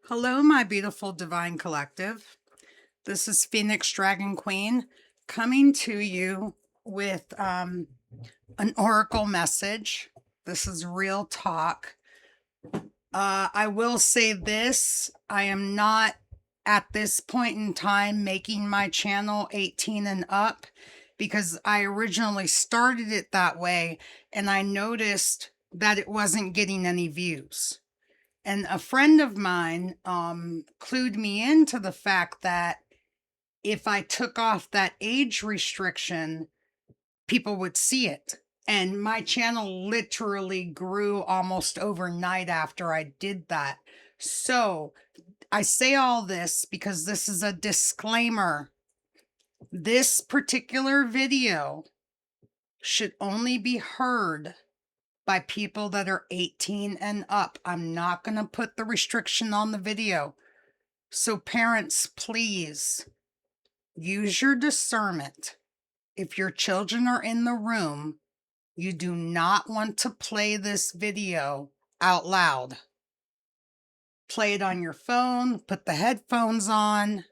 Hello, my beautiful divine collective. This is Phoenix Dragon Queen coming to you with an oracle message. This is real talk. I will say this, I am not at this point in time making my channel 18 and up because I originally started it that way and I noticed that it wasn't getting any views. And a friend of mine clued me into the fact that if I took off that age restriction, people would see it. And my channel literally grew almost overnight after I did that. So I say all this because this is a disclaimer. This particular video should only be heard by people that are 18 and up. I'm not going to put the restriction on the video. So parents, please use your discernment. If your children are in the room, you do not want to play this video out loud. Play it on your phone, put the headphones on.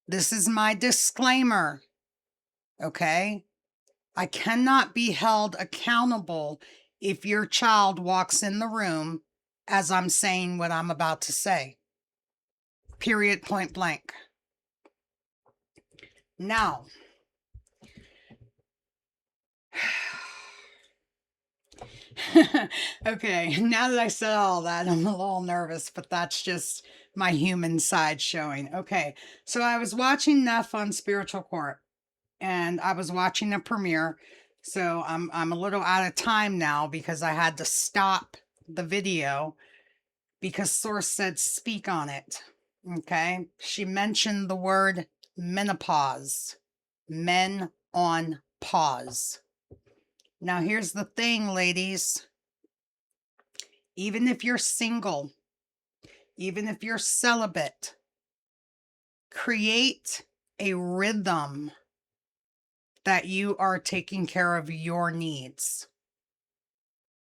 This is my disclaimer, okay? I cannot be held accountable if your child walks in the room as I'm saying what I'm about to say. Period, point blank. Now, okay, now that I said all that, I'm a little nervous, but that's just my human side showing. Okay, so I was watching Neff on Spiritual Court, and I was watching a premiere. So I'm a little out of time now because I had to stop the video because Source said speak on it. Okay, she mentioned the word menopause, men on pause. Now here's the thing, ladies. Even if you're single, even if you're celibate, create a rhythm that you are taking care of your needs.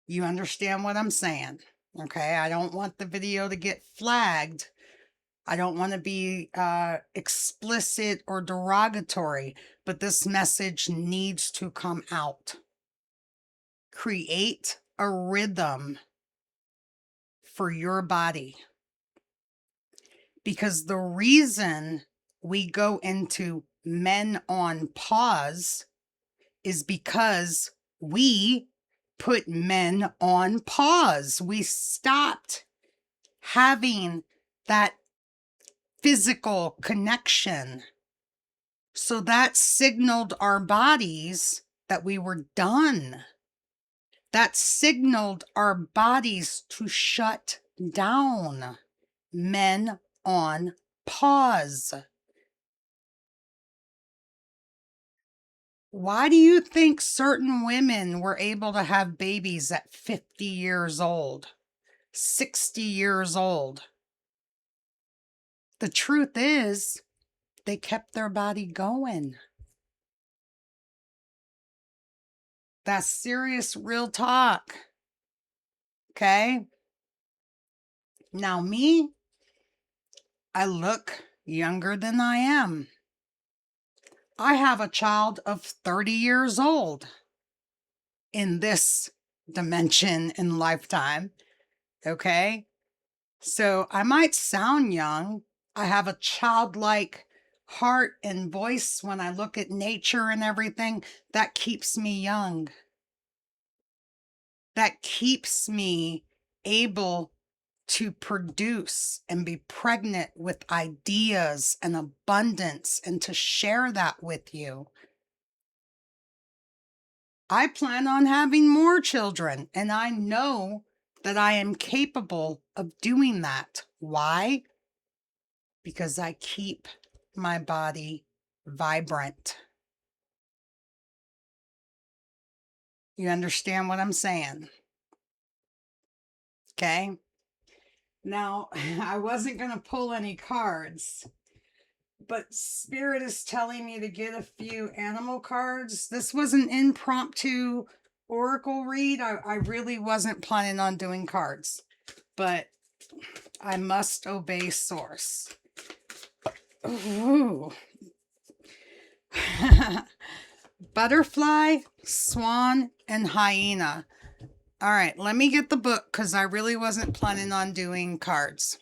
You understand what I'm saying? Okay, I don't want the video to get flagged. I don't want to be explicit or derogatory, but this message needs to come out. Create a rhythm for your body. Because the reason we go into men on pause is because we put men on pause. We stopped having that physical connection. So that signaled our bodies that we were done. That signaled our bodies to shut down. Men on pause. Why do you think certain women were able to have babies at 50 years old, 60 years old? The truth is, they kept their body going. That's serious, real talk. Okay? Now me, I look younger than I am. I have a child of 30 years old in this dimension and lifetime. Okay? So I might sound young. I have a childlike heart and voice when I look at nature and everything. That keeps me young. That keeps me able to produce and be pregnant with ideas and abundance and to share that with you. I plan on having more children, and I know that I am capable of doing that. Why? Because I keep my body vibrant. You understand what I'm saying? Okay. Now, I wasn't going to pull any cards, but Spirit is telling me to get a few animal cards. This was an impromptu oracle read. I really wasn't planning on doing cards, but I must obey source. Ooh. Butterfly, swan, and hyena. All right, let me get the book because I really wasn't planning on doing cards.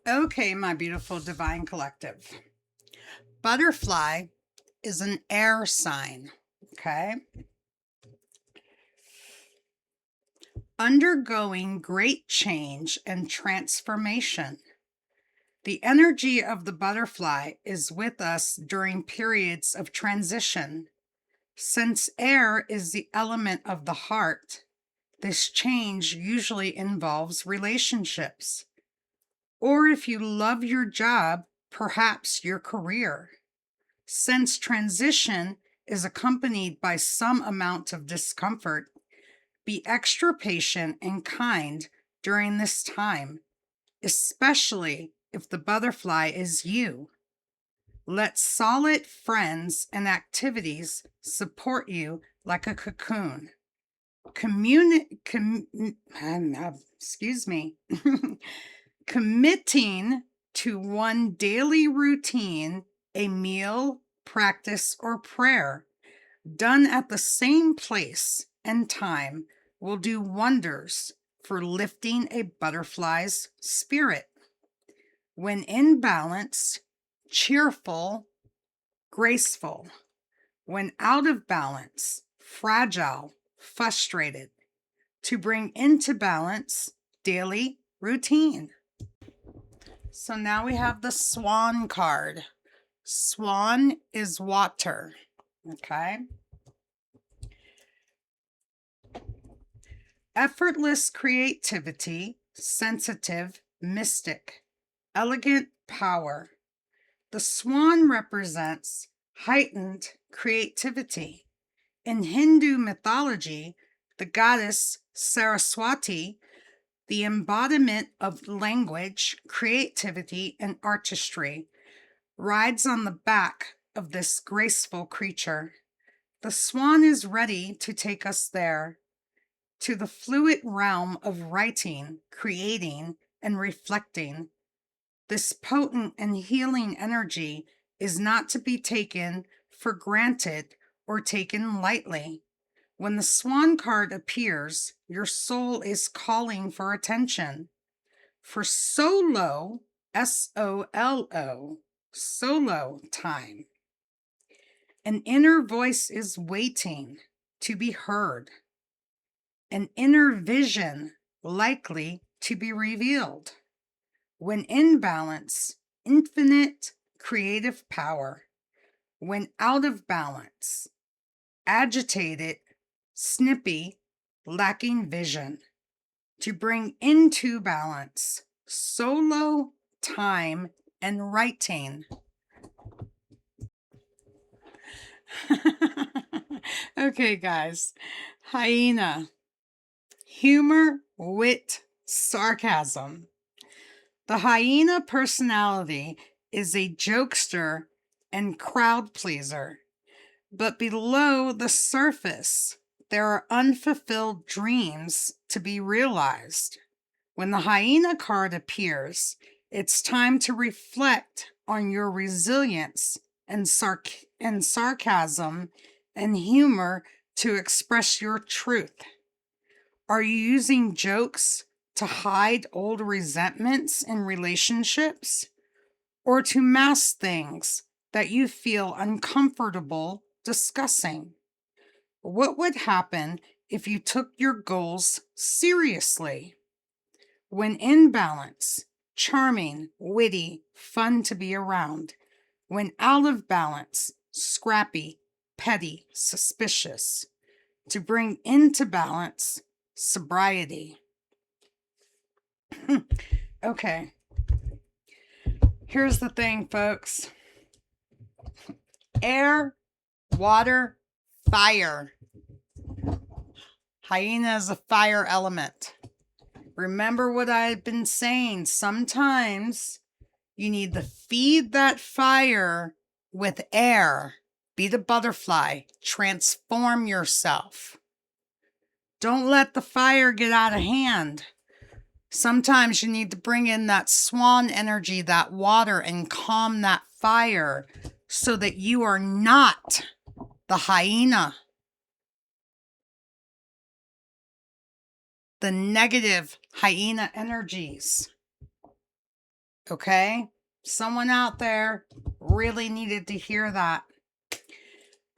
Okay, my beautiful divine collective. Butterfly is an air sign, okay? Undergoing great change and transformation. The energy of the butterfly is with us during periods of transition. Since air is the element of the heart, this change usually involves relationships. Or if you love your job, perhaps your career. Since transition is accompanied by some amount of discomfort, be extra patient and kind during this time, especially if the butterfly is you. Let solid friends and activities support you like a cocoon. Committing to one daily routine, a meal, practice, or prayer done at the same place and time will do wonders for lifting a butterfly's spirit. When in balance, cheerful, graceful. When out of balance, fragile, frustrated. To bring into balance, daily routine. So now we have the swan card. Swan is water, okay? Effortless creativity, sensitive, mystic, elegant power. The swan represents heightened creativity. In Hindu mythology, the goddess Saraswati, the embodiment of language, creativity, and artistry, rides on the back of this graceful creature. The swan is ready to take us there, to the fluid realm of writing, creating, and reflecting. This potent and healing energy is not to be taken for granted or taken lightly. When the swan card appears, your soul is calling for attention. For solo, S-O-L-O, solo time. An inner voice is waiting to be heard. An inner vision likely to be revealed. When in balance, infinite creative power. When out of balance, agitated, snippy, lacking vision. To bring into balance, solo time and writing. Okay, guys. Hyena. Humor, wit, sarcasm. The hyena personality is a jokester and crowd pleaser. But below the surface, there are unfulfilled dreams to be realized. When the hyena card appears, it's time to reflect on your resilience and sarcasm and humor to express your truth. Are you using jokes to hide old resentments in relationships, or to mask things that you feel uncomfortable discussing? What would happen if you took your goals seriously? When in balance, charming, witty, fun to be around. When out of balance, scrappy, petty, suspicious. To bring into balance, sobriety. Okay. Here's the thing, folks. Air, water, fire. Hyena is a fire element. Remember what I've been saying. Sometimes you need to feed that fire with air. Be the butterfly. Transform yourself. Don't let the fire get out of hand. Sometimes you need to bring in that swan energy, that water, and calm that fire so that you are not the hyena, the negative hyena energies. Okay? Someone out there really needed to hear that.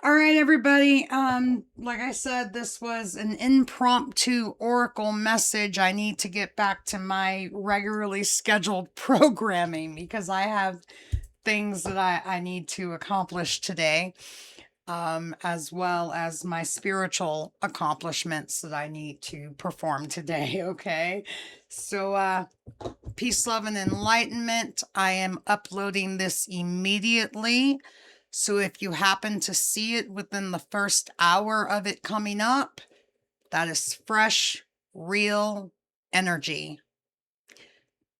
All right, everybody. Like I said, this was an impromptu oracle message. I need to get back to my regularly scheduled programming because I have things that I need to accomplish today, as well as my spiritual accomplishments that I need to perform today. Okay. So, peace, love, and enlightenment. I am uploading this immediately. So if you happen to see it within the first hour of it coming up, that is fresh, real energy.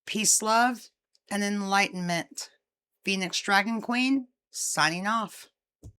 Peace, love, and enlightenment. Phoenix Dragon Queen, signing off.